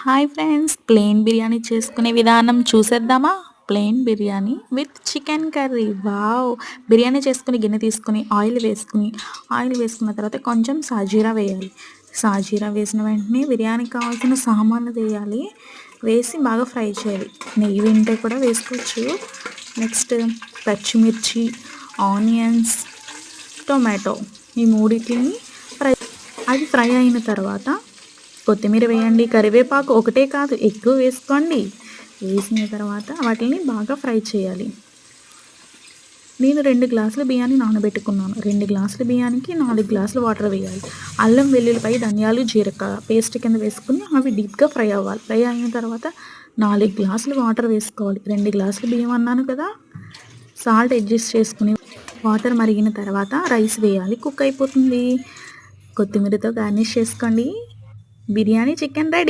Hi friends, plain biryani చేసుకునే విధానం చూసేద్దామా? Plain biryani with chicken curry. Wow! Biryani చేసుకుని గిన్నె తీసుకొని ఆయిల్ వేసుకున్న తర్వాత కొంచెం సాజీరా వేయాలి. సాజీరా వేసిన వెంటనే బిర్యానీకి కావాల్సిన సామాన్లు వేయాలి. వేసి బాగా ఫ్రై చేయాలి. నెయ్యి ఉంటే కూడా వేసుకోవచ్చు. నెక్స్ట్ పచ్చిమిర్చి, ఆనియన్స్, టొమాటో ఈ మూడిటిని ఫ్రై అది ఫ్రై అయిన తర్వాత కొత్తిమీర వేయండి. కరివేపాకు ఒకటే కాదు, ఎక్కువ వేసుకోండి. వేసిన తర్వాత వాటిని బాగా ఫ్రై చేయాలి. నేను 2 గ్లాసుల బియ్యాన్ని నానబెట్టుకున్నాను. 2 గ్లాసుల బియ్యానికి 4 గ్లాసులు వాటర్ వేయాలి. అల్లం వెల్లుల్లిపై ధనియాలు జీలకర్ర పేస్ట్ కింద వేసుకుని అవి డీప్గా ఫ్రై అవ్వాలి. ఫ్రై అయిన తర్వాత 4 గ్లాసులు వాటర్ వేసుకోవాలి. 2 గ్లాసుల బియ్యం అన్నాను కదా. సాల్ట్ అడ్జస్ట్ చేసుకుని వాటర్ మరిగిన తర్వాత రైస్ వేయాలి. కుక్ అయిపోతుంది. కొత్తిమీరతో గార్నిష్ చేసుకోండి. Biryani chicken ready.